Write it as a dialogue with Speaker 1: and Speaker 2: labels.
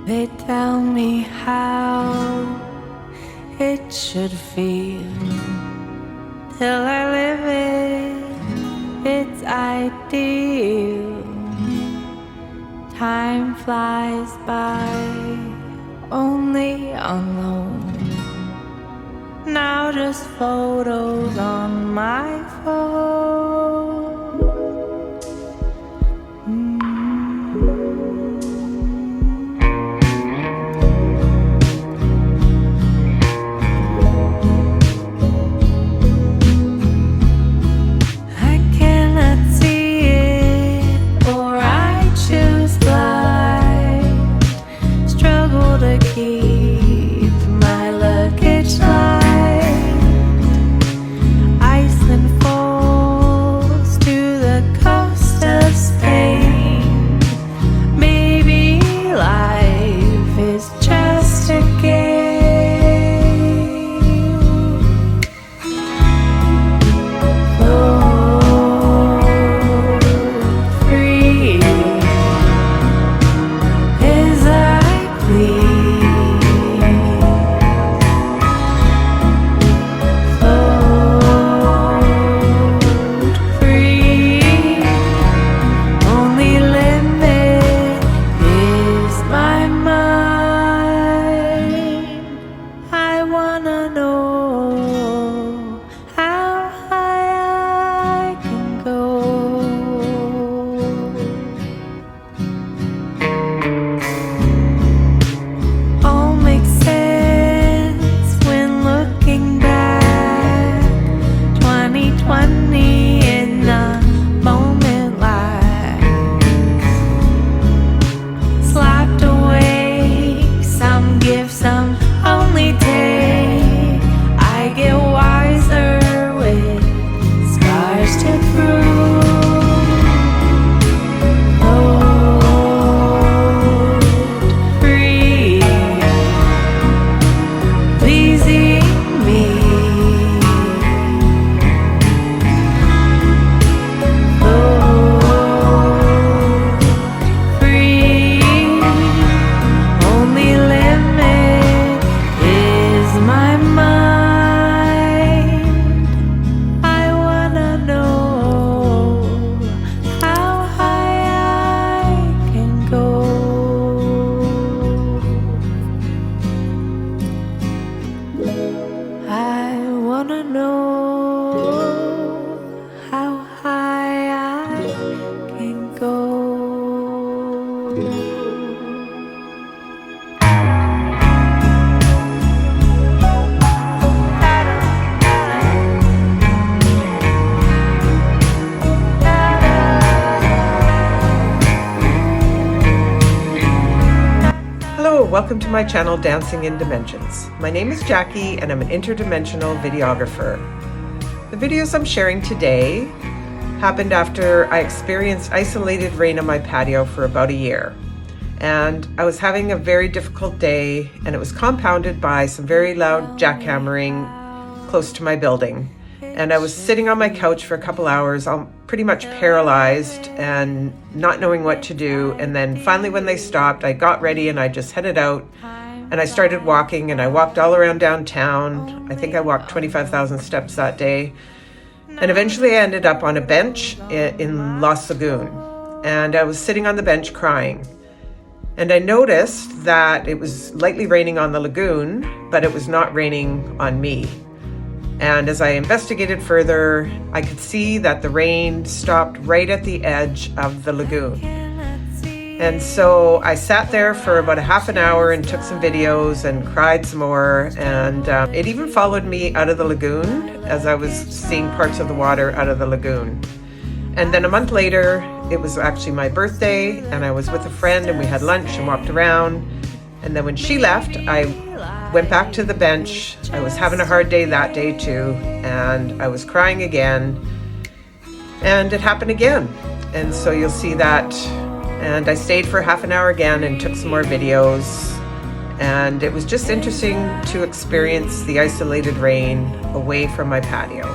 Speaker 1: They tell me how it should feel till I live it, it's ideal. Time flies by, only alone. Now just photos on my phone. Keep my luggage light. Iceland falls to the coast of Spain. Maybe life is just a game. Float free as I please. Some only take. I get wiser with scars to prove. Float free, pleasing me. Float free, only limit my mind. I wanna know how high I can go. I wanna know how high I can go.
Speaker 2: Welcome to my channel, Dancing in Dimensions. My name is Jackie and I'm an interdimensional videographer. The videos I'm sharing today happened after I experienced isolated rain on my patio for about a year. And I was having a very difficult day, and it was compounded by some very loud jackhammering close to my building. And I was sitting on my couch for a couple hours, pretty much paralyzed and not knowing what to do. And then finally when they stopped, I got ready and I just headed out and I started walking, and I walked all around downtown. I think I walked 25,000 steps that day. And eventually I ended up on a bench in Lagoon. And I was sitting on the bench crying. And I noticed that it was lightly raining on the lagoon, but it was not raining on me. And as I investigated further, I could see that the rain stopped right at the edge of the lagoon. And so I sat there for about a half an hour and took some videos and cried some more. And it even followed me out of the lagoon as I was seeing parts of the water out of the lagoon. And then a month later, it was actually my birthday, and I was with a friend and we had lunch and walked around. And then when she left, I went back to the bench. I was having a hard day that day too, and I was crying again, and it happened again. And so you'll see that. And I stayed for half an hour again and took some more videos, and it was just interesting to experience the isolated rain away from my patio.